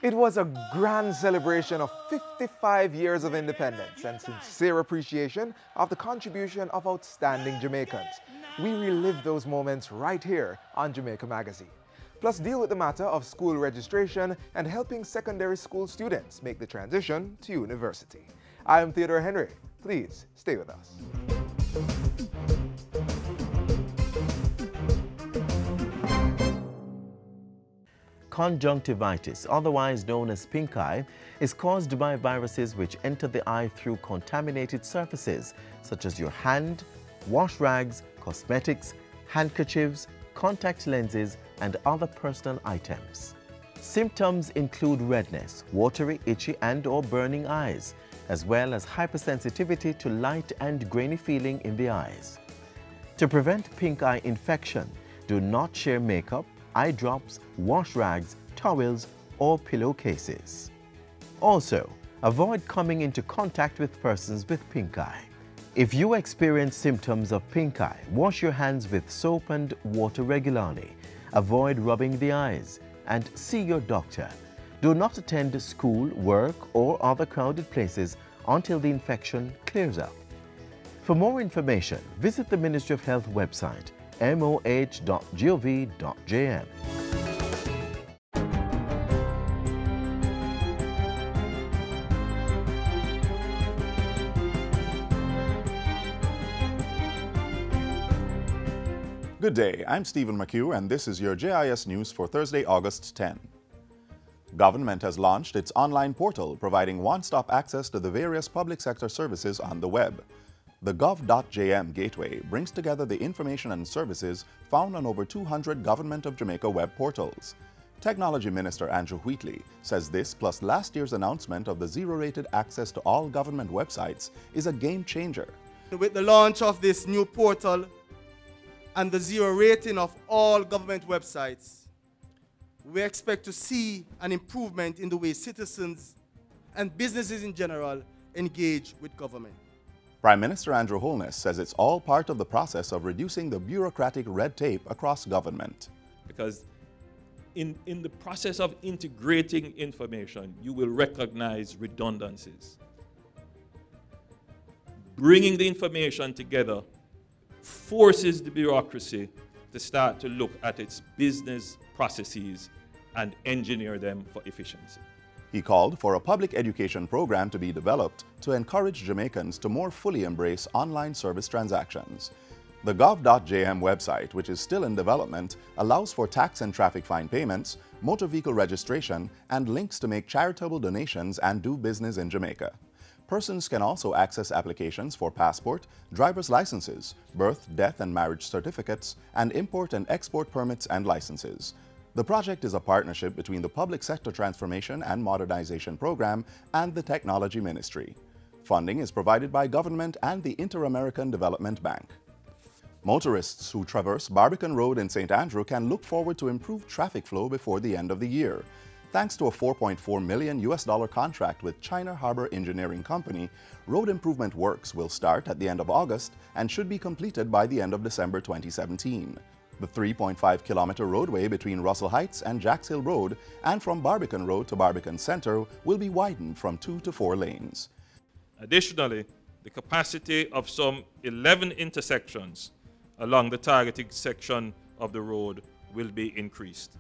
It was a grand celebration of 55 years of independence and sincere appreciation of the contribution of outstanding Jamaicans. We relive those moments right here on Jamaica Magazine. Plus deal with the matter of school registration and helping secondary school students make the transition to university. I am Theodore Henry. Please stay with us. Conjunctivitis, otherwise known as pink eye, is caused by viruses which enter the eye through contaminated surfaces such as your hand, wash rags, cosmetics, handkerchiefs, contact lenses, and other personal items. Symptoms include redness, watery, itchy, and/or burning eyes, as well as hypersensitivity to light and grainy feeling in the eyes. To prevent pink eye infection, do not share makeup, eye drops, wash rags, towels, or pillowcases. Also, avoid coming into contact with persons with pink eye. If you experience symptoms of pink eye, wash your hands with soap and water regularly. Avoid rubbing the eyes and see your doctor. Do not attend school, work, or other crowded places until the infection clears up. For more information, visit the Ministry of Health website, moh.gov.jm. Good day, I'm Stephen McHugh and this is your JIS News for Thursday, August 10. Government has launched its online portal providing one-stop access to the various public sector services on the web. The gov.jm gateway brings together the information and services found on over 200 Government of Jamaica web portals. Technology Minister Andrew Wheatley says this, plus last year's announcement of the zero-rated access to all government websites, is a game changer. With the launch of this new portal and the zero rating of all government websites, we expect to see an improvement in the way citizens and businesses in general engage with government. Prime Minister Andrew Holness says it's all part of the process of reducing the bureaucratic red tape across government. Because in the process of integrating information, you will recognize redundancies. Bringing the information together forces the bureaucracy to start to look at its business processes and engineer them for efficiency. He called for a public education program to be developed to encourage Jamaicans to more fully embrace online service transactions. The gov.jm website, which is still in development, allows for tax and traffic fine payments, motor vehicle registration, and links to make charitable donations and do business in Jamaica. Persons can also access applications for passport, driver's licenses, birth, death, and marriage certificates, and import and export permits and licenses. The project is a partnership between the Public Sector Transformation and Modernization Program and the Technology Ministry. Funding is provided by government and the Inter-American Development Bank. Motorists who traverse Barbican Road in St. Andrew can look forward to improved traffic flow before the end of the year. Thanks to a $4.4 million contract with China Harbor Engineering Company, road improvement works will start at the end of August and should be completed by the end of December 2017. The 3.5-kilometer roadway between Russell Heights and Jacks Hill Road and from Barbican Road to Barbican Center will be widened from 2 to 4 lanes. Additionally, the capacity of some 11 intersections along the targeted section of the road will be increased.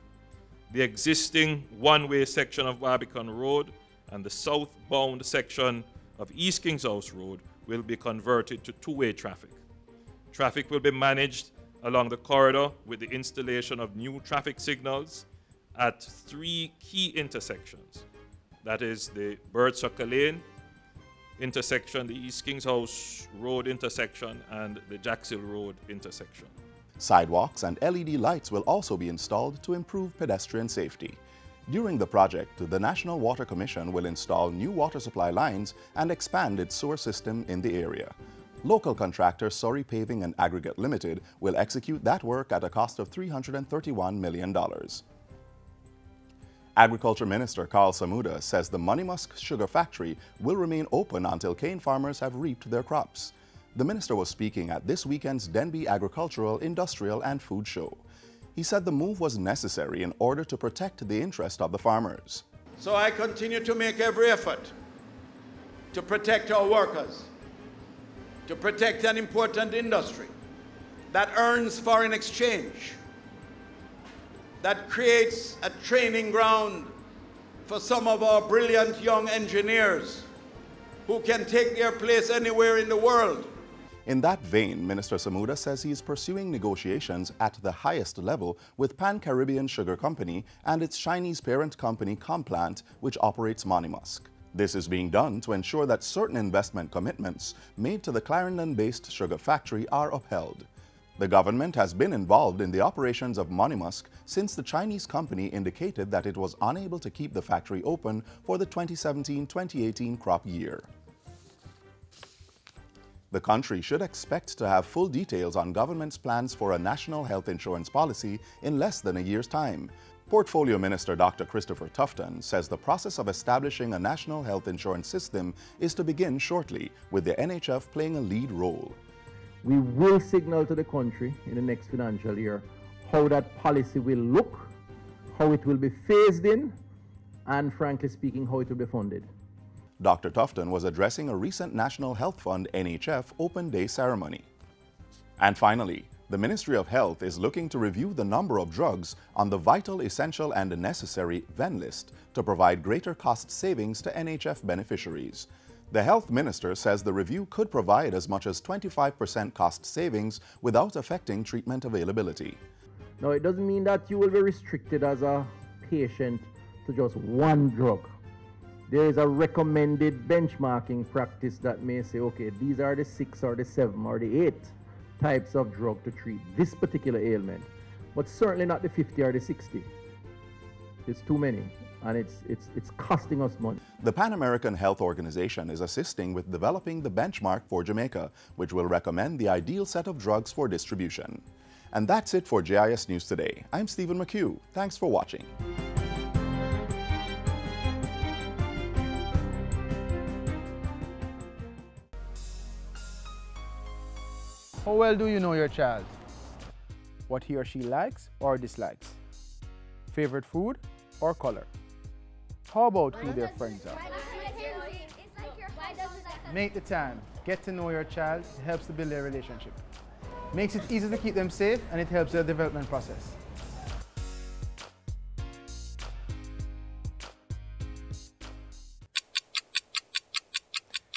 The existing one-way section of Barbican Road and the southbound section of East Kings House Road will be converted to two-way traffic. Traffic will be managed along the corridor with the installation of new traffic signals at 3 key intersections. That is the Bird-Sucker Lane intersection, the East Kings House Road intersection, and the Jacks Hill Road intersection. Sidewalks and LED lights will also be installed to improve pedestrian safety. During the project, the National Water Commission will install new water supply lines and expand its sewer system in the area. Local contractor Surrey Paving and Aggregate Limited will execute that work at a cost of $331 million. Agriculture Minister Carl Samuda says the Moneymusk Sugar Factory will remain open until cane farmers have reaped their crops. The minister was speaking at this weekend's Denby Agricultural, Industrial and Food Show. He said the move was necessary in order to protect the interest of the farmers. So I continue to make every effort to protect our workers, to protect an important industry that earns foreign exchange, that creates a training ground for some of our brilliant young engineers who can take their place anywhere in the world. In that vein, Minister Samuda says he is pursuing negotiations at the highest level with Pan-Caribbean Sugar Company and its Chinese parent company Complant, which operates Monimusk. This is being done to ensure that certain investment commitments made to the Clarendon-based sugar factory are upheld. The government has been involved in the operations of Monimusk since the Chinese company indicated that it was unable to keep the factory open for the 2017-2018 crop year. The country should expect to have full details on government's plans for a national health insurance policy in less than a year's time. Portfolio Minister Dr. Christopher Tufton says the process of establishing a national health insurance system is to begin shortly, with the NHF playing a lead role. We will signal to the country in the next financial year how that policy will look, how it will be phased in, and frankly speaking, how it will be funded. Dr. Tufton was addressing a recent National Health Fund NHF Open Day ceremony. And finally, the Ministry of Health is looking to review the number of drugs on the Vital, Essential and Necessary VEN list to provide greater cost savings to NHF beneficiaries. The Health Minister says the review could provide as much as 25% cost savings without affecting treatment availability. Now, it doesn't mean that you will be restricted as a patient to just one drug. There is a recommended benchmarking practice that may say, okay, these are the 6 or the 7 or the 8 types of drug to treat this particular ailment, but certainly not the 50 or the 60. It's too many, and it's costing us money. The Pan American Health Organization is assisting with developing the benchmark for Jamaica, which will recommend the ideal set of drugs for distribution. And that's it for JIS News Today. I'm Stephen McHugh. Thanks for watching. How well do you know your child? What he or she likes or dislikes? Favorite food or color? How about who their friends are? Make the time. Get to know your child. It helps to build their relationship. Makes it easy to keep them safe, and it helps their development process.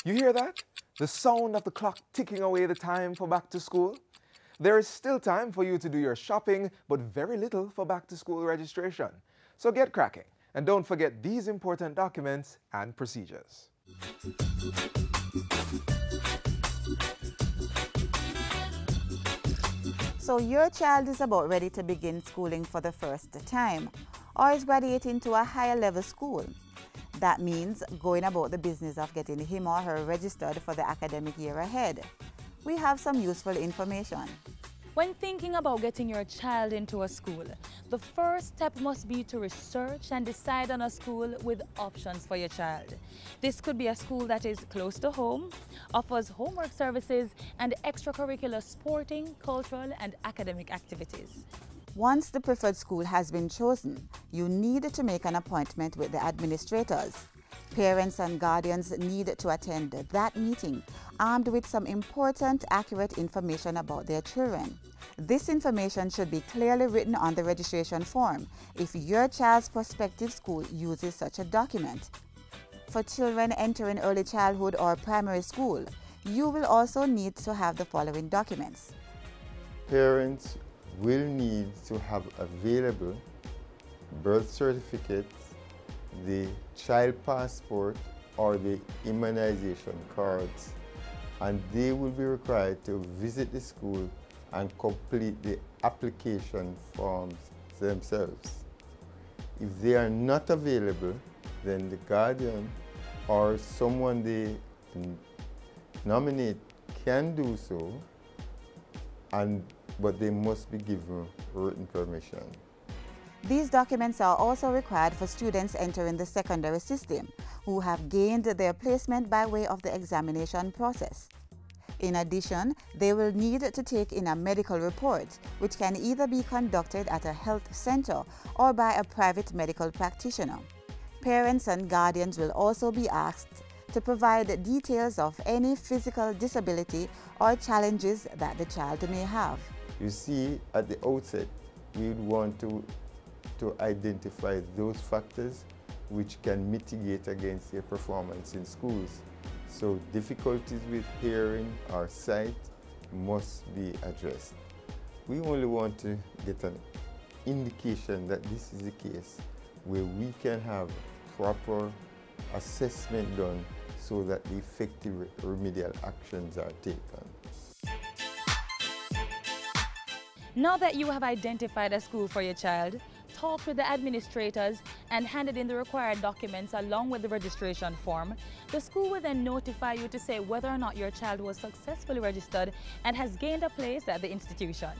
You hear that? The sound of the clock ticking away the time for back to school? There is still time for you to do your shopping, but very little for back to school registration. So get cracking, and don't forget these important documents and procedures. So your child is about ready to begin schooling for the first time, or is graduating to a higher level school. That means going about the business of getting him or her registered for the academic year ahead. We have some useful information. When thinking about getting your child into a school, the first step must be to research and decide on a school with options for your child. This could be a school that is close to home, offers homework services, and extracurricular sporting, cultural, and academic activities. Once the preferred school has been chosen, you need to make an appointment with the administrators. Parents and guardians need to attend that meeting, armed with some important, accurate information about their children. This information should be clearly written on the registration form if your child's prospective school uses such a document. For children entering early childhood or primary school, you will also need to have the following documents. Parents will need to have available birth certificates, the child passport or the immunization cards, and they will be required to visit the school and complete the application forms themselves. If they are not available, then the guardian or someone they nominate can do so, but they must be given written permission. These documents are also required for students entering the secondary system who have gained their placement by way of the examination process. In addition, they will need to take in a medical report, which can either be conducted at a health center or by a private medical practitioner. Parents and guardians will also be asked to provide details of any physical disability or challenges that the child may have. You see, at the outset, we would want to identify those factors which can mitigate against their performance in schools. So difficulties with hearing or sight must be addressed. We only want to get an indication that this is the case where we can have proper assessment done so that the effective remedial actions are taken. Now that you have identified a school for your child, talk with the administrators and handed in the required documents along with the registration form, the school will then notify you to say whether or not your child was successfully registered and has gained a place at the institution.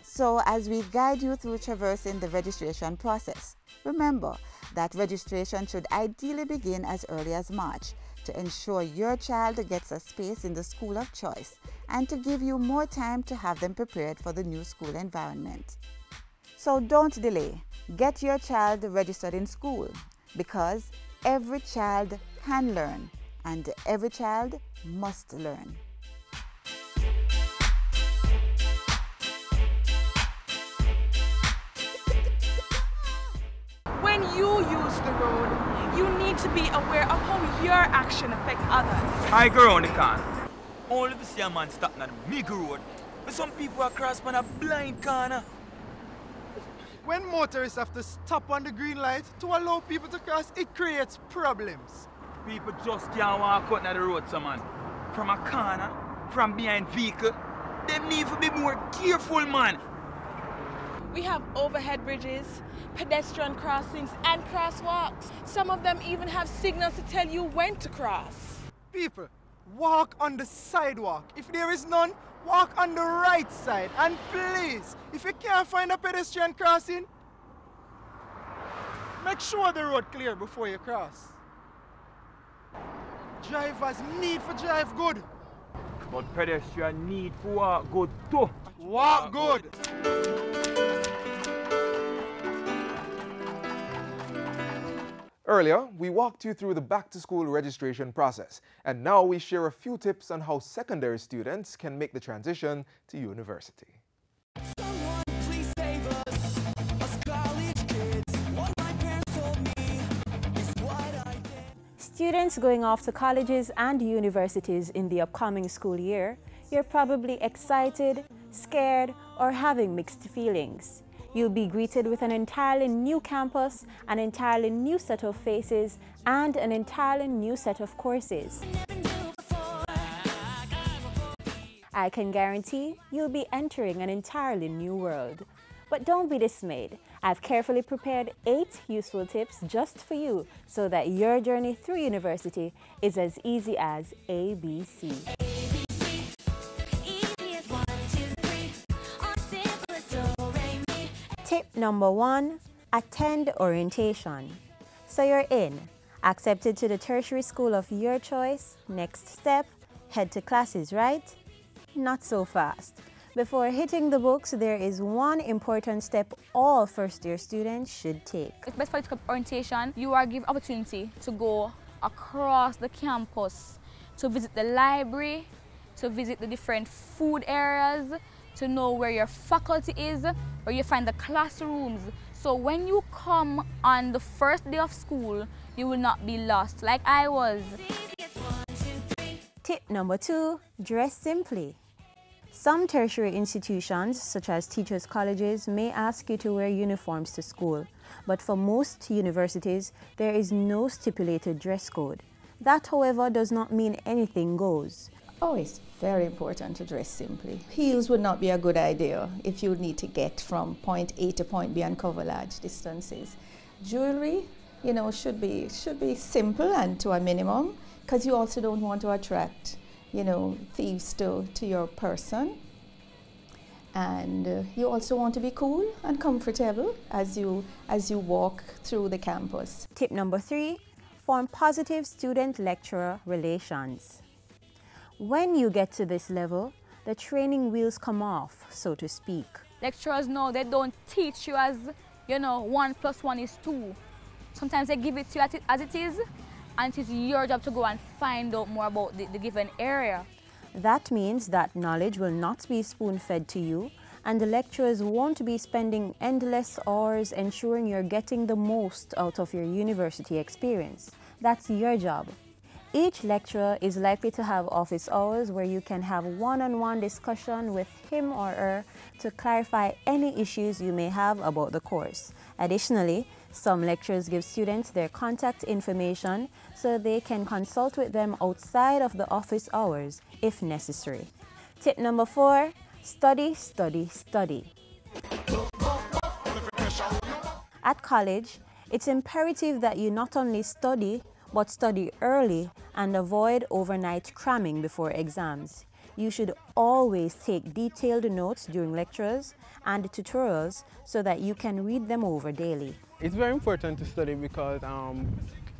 So as we guide you through traversing the registration process, remember that registration should ideally begin as early as March to ensure your child gets a space in the school of choice and to give you more time to have them prepared for the new school environment. So don't delay. Get your child registered in school because every child can learn and every child must learn. When you use the road, you need to be aware of how your action affects others. I go around the corner. Only to see a man stopping on the big road. But some people are crossing on a blind corner. When motorists have to stop on the green light to allow people to cross, it creates problems. People just can't walk out on the road, so man. From a corner, from behind vehicle, they need to be more careful, man. We have overhead bridges, pedestrian crossings, and crosswalks. Some of them even have signals to tell you when to cross. People, walk on the sidewalk. If there is none, walk on the right side. And please, if you can't find a pedestrian crossing, make sure the road clear before you cross. Drivers need to drive good. But pedestrians need to walk good too. Walk good. Earlier, we walked you through the back-to-school registration process, and now we share a few tips on how secondary students can make the transition to university. Students going off to colleges and universities in the upcoming school year, you're probably excited, scared, or having mixed feelings. You'll be greeted with an entirely new campus, an entirely new set of faces, and an entirely new set of courses. I can guarantee you'll be entering an entirely new world. But don't be dismayed. I've carefully prepared 8 useful tips just for you so that your journey through university is as easy as ABC. Tip number 1, attend orientation. So you're in, accepted to the tertiary school of your choice. Next step, head to classes, right? Not so fast. Before hitting the books, there is one important step all first-year students should take. It's best for you to come orientation. You are given opportunity to go across the campus, to visit the library, to visit the different food areas, to know where your faculty is, where you find the classrooms. So when you come on the first day of school, you will not be lost like I was. Tip number 2, dress simply. Some tertiary institutions, such as teachers' colleges, may ask you to wear uniforms to school, but for most universities, there is no stipulated dress code. That, however, does not mean anything goes. Oh, it's very important to dress simply. Heels would not be a good idea if you need to get from point A to point B and cover large distances. Jewelry, should be simple and to a minimum, because you also don't want to attract thieves to your person. And you also want to be cool and comfortable as you walk through the campus. Tip number 3, form positive student-lecturer relations. When you get to this level, the training wheels come off, so to speak. Lecturers know they don't teach you as, 1 + 1 is 2. Sometimes they give it to you as it is, and it is your job to go and find out more about the given area. That means that knowledge will not be spoon-fed to you, and the lecturers won't be spending endless hours ensuring you're getting the most out of your university experience. That's your job. Each lecturer is likely to have office hours where you can have one-on-one discussion with him or her to clarify any issues you may have about the course. Additionally, some lecturers give students their contact information so they can consult with them outside of the office hours if necessary. Tip number 4, study, study, study. At college, it's imperative that you not only study, but study early and avoid overnight cramming before exams. You should always take detailed notes during lectures and tutorials so that you can read them over daily. It's very important to study because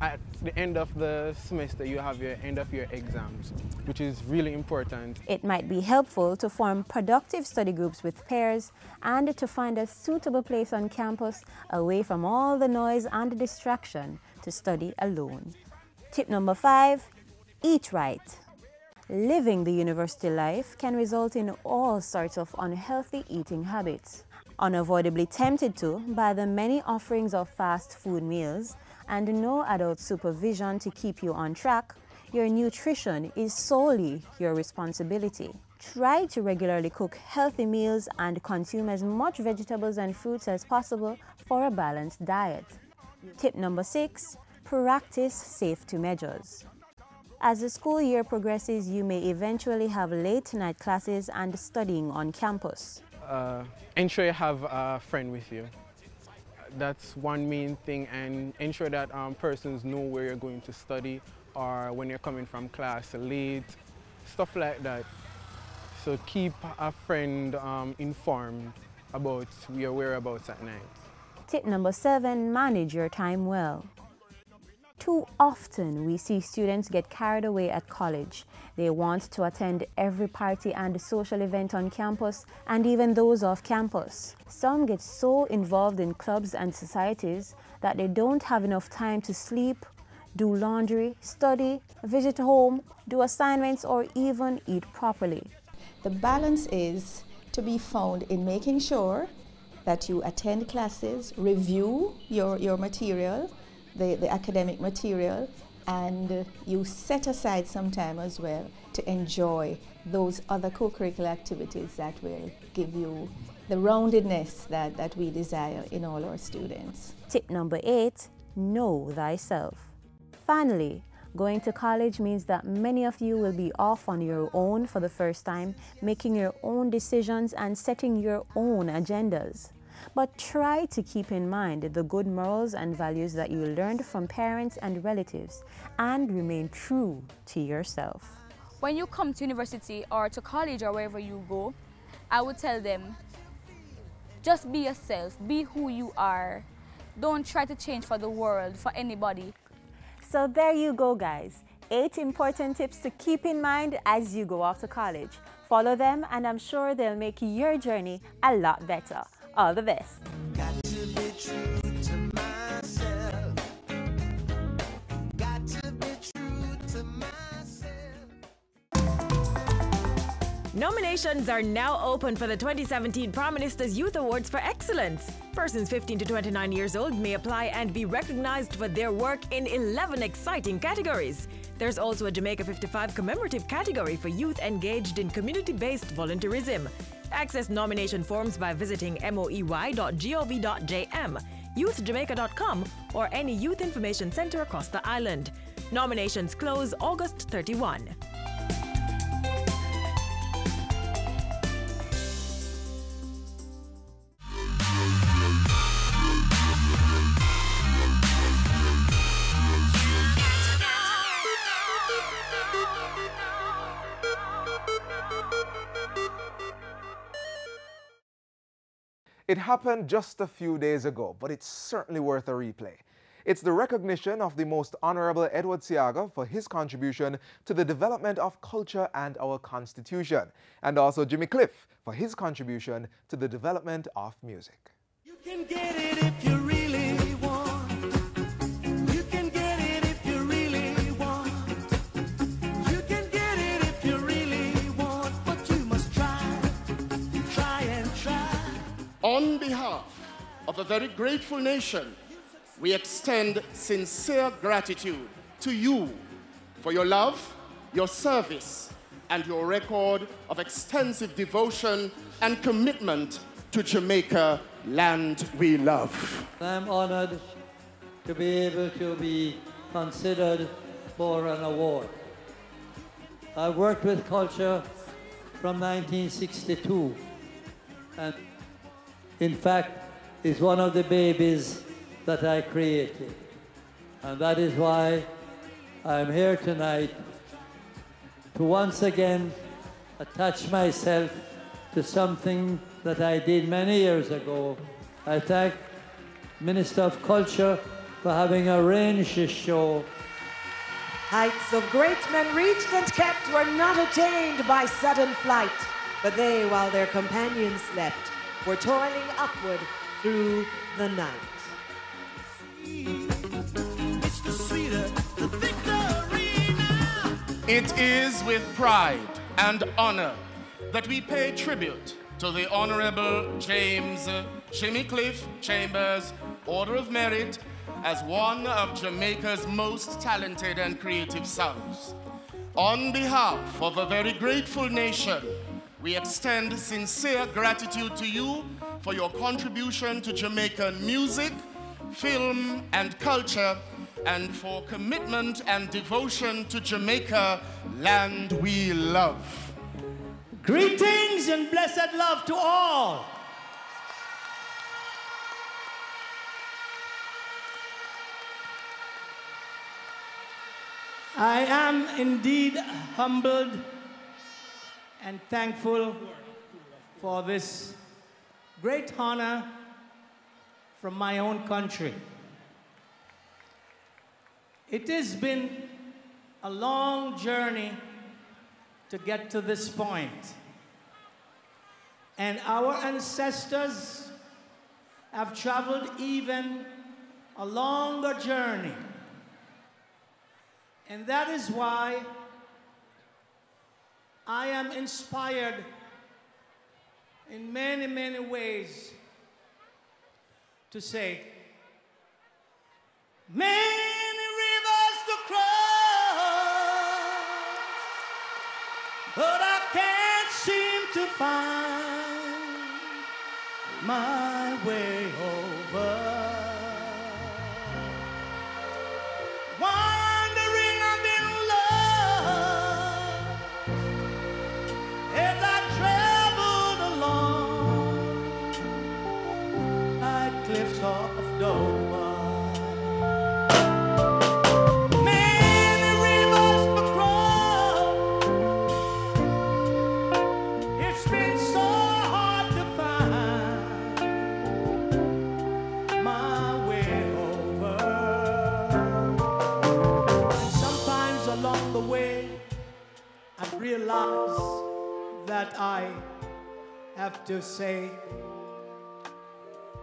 at the end of the semester you have your end of year exams, which is really important. It might be helpful to form productive study groups with peers and to find a suitable place on campus away from all the noise and distraction to study alone. Tip number 5, eat right. Living the university life can result in all sorts of unhealthy eating habits. Unavoidably tempted to by the many offerings of fast food meals and no adult supervision to keep you on track, your nutrition is solely your responsibility. Try to regularly cook healthy meals and consume as much vegetables and fruits as possible for a balanced diet. Tip number 6, practice safety measures. As the school year progresses, you may eventually have late-night classes and studying on campus. Ensure you have a friend with you. That's one main thing, and ensure that persons know where you're going to study or when you're coming from class late, stuff like that. So keep a friend informed about your whereabouts at night. Tip number 7, manage your time well. Too often we see students get carried away at college. They want to attend every party and social event on campus and even those off campus. Some get so involved in clubs and societies that they don't have enough time to sleep, do laundry, study, visit home, do assignments, or even eat properly. The balance is to be found in making sure that you attend classes, review your material, the academic material, and you set aside some time as well to enjoy those other co-curricular activities that will give you the roundedness that we desire in all our students. Tip number 8, know thyself. Finally, going to college means that many of you will be off on your own for the first time, making your own decisions and setting your own agendas. But try to keep in mind the good morals and values that you learned from parents and relatives and remain true to yourself. When you come to university or to college or wherever you go, I would tell them, just be yourself, be who you are. Don't try to change for the world, for anybody. So there you go, guys. 8 important tips to keep in mind as you go off to college. Follow them and I'm sure they'll make your journey a lot better. All the best. Got to be true to myself. Got to be true to myself. Nominations are now open for the 2017 Prime Minister's Youth Awards for Excellence. Persons 15 to 29 years old may apply and be recognized for their work in 11 exciting categories. There's also a Jamaica 55 commemorative category for youth engaged in community-based volunteerism. Access nomination forms by visiting moey.gov.jm, youthjamaica.com, or any youth information center across the island. Nominations close August 31. It happened just a few days ago, but it's certainly worth a replay. It's the recognition of the Most Honorable Edward Seaga for his contribution to the development of culture and our Constitution, and also Jimmy Cliff for his contribution to the development of music. You can get it if you really want. You can get it if you really want. You can get it if you really want, but you must try and try. On behalf of a very grateful nation, we extend sincere gratitude to you for your love, your service, and your record of extensive devotion and commitment to Jamaica, land we love. I'm honored to be able to be considered for an award. I worked with culture from 1962, and in fact, is one of the babies that I created. And that is why I'm here tonight to once again attach myself to something that I did many years ago. I thank Minister of Culture for having arranged this show. Heights of great men reached and kept were not attained by sudden flight, but they, while their companions slept, were toiling upward through the night. It's the sweeter, the victory now. It is with pride and honor that we pay tribute to the Honorable James Jimmy Cliff Chambers Order of Merit as one of Jamaica's most talented and creative sons. On behalf of a very grateful nation, we extend sincere gratitude to you for your contribution to Jamaican music, film, and culture, and for commitment and devotion to Jamaica, land we love. Greetings and blessed love to all. I am indeed humbled and thankful for this great honor from my own country. It has been a long journey to get to this point. And our ancestors have traveled even a longer journey. And that is why I am inspired in many, many ways to say, many rivers to cross, but I can't seem to find my way over. Wandering I've been lost as I traveled along by cliffs of Dover. Realize that I have to say,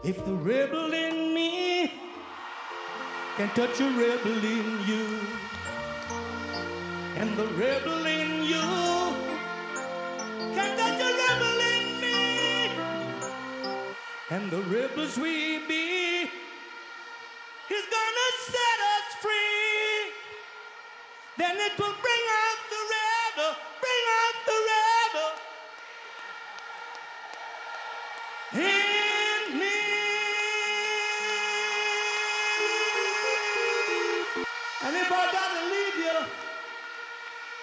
if the rebel in me can touch a rebel in you, and the rebel in you can touch a rebel in me, and the rebels we be, he's gonna set us free, then it will bring out the rebel, bring out the rebel in me. And if I gotta leave you,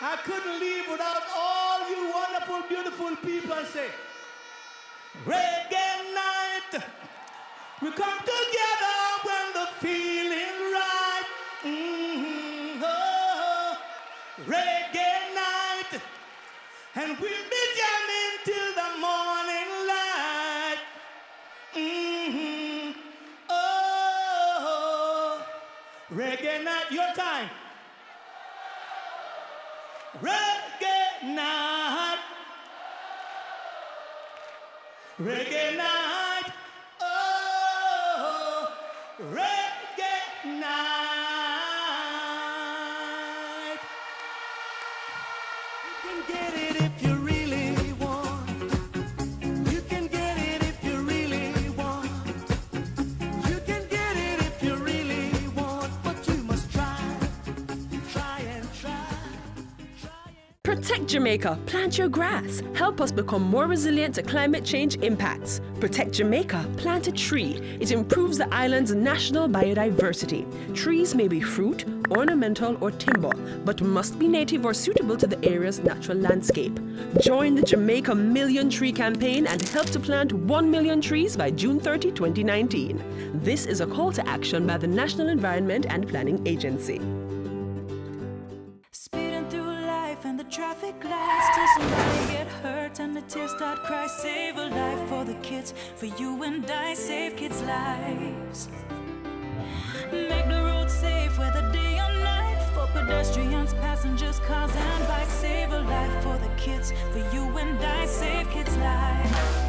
I couldn't leave without all you wonderful, beautiful people. I say, reggae night, we come together when the feeling's right. Oh, reggae night, and we'll be jamming till the morning light. Oh, Reggae night, your time. Reggae night. Reggae night. Oh, reggae night. You can get it if you really want. You can get it if you really want. You can get it if you really want, but you must try and try. Protect Jamaica, plant your grass. Help us become more resilient to climate change impacts. Protect Jamaica, plant a tree. It improves the island's national biodiversity. Trees may be fruit, ornamental, or timber, but must be native or suitable to the area's natural landscape. Join the Jamaica Million Tree Campaign and help to plant 1 million trees by June 30, 2019. This is a call to action by the National Environment and Planning Agency. And the traffic lights till somebody get hurt and the tears start cry. Save a life for the kids, for you and I. Save kids' lives. Make the road safe whether day or night, for pedestrians, passengers, cars and bikes. Save a life for the kids, for you and I. Save kids' lives.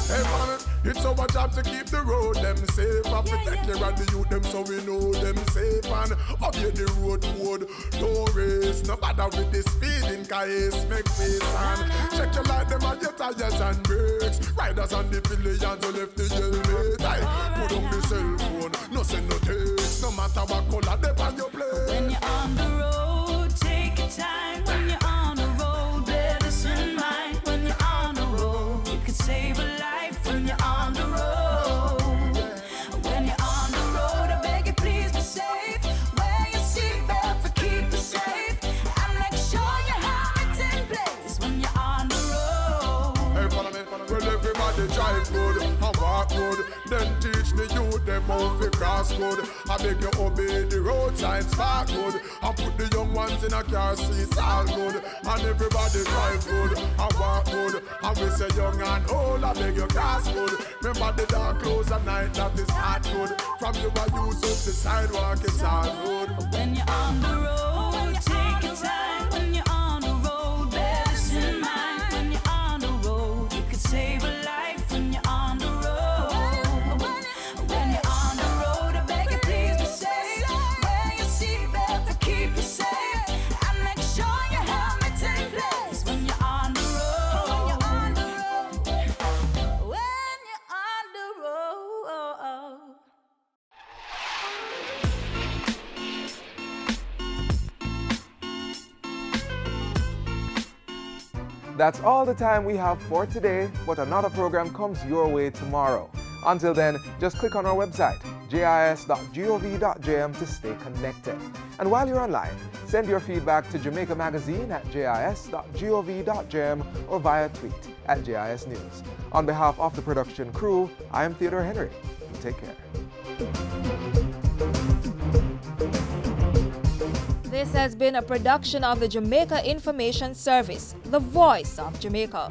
Hey man, it's our job to keep the road them safe and protect care of the youth them so we know them safe and obey the road code. Don't race, no bother with the speeding case, make face and check your light them on your tires and brakes. Riders on the pillions who left the helmet. I put on the cell phone, no send no text, no matter what color they on your plate. When you're on the road, take your time. When you're on the road, bear this in mind. When you're on the road, you can save a life. When you're on the road, when you're on the road, I beg you please be safe. Wear your seatbelt for keep you safe, and make sure your helmet's in place when you're on the road. Hey, follow me. Well, everybody drive good and walk good. Then teach the youth them how to cross good. I beg you obey the road signs, park good. I put the young ones in a car seats, all good. And everybody drive good and walk good. And we say young and old, I beg you cast good. Remember the dark clothes at night, that is not good. From you I use up the sidewalk, it's all good. When you're on the road, take your time. When you're on the road, bear this in mind. When you're on the road, you can save a life. When you're on the road, when you're on the road, I beg you please be safe. Wear your seatbelt to keep you safe, and make sure your helmet's in place when you're on the road. When you're on the road, when you're on the road. That's all the time we have for today, but another program comes your way tomorrow. Until then, just click on our website, jis.gov.jm to stay connected. And while you're online, send your feedback to Jamaica Magazine at jis.gov.jm or via tweet at JIS News. On behalf of the production crew, I am Theodore Henry. Take care. This has been a production of the Jamaica Information Service, the voice of Jamaica.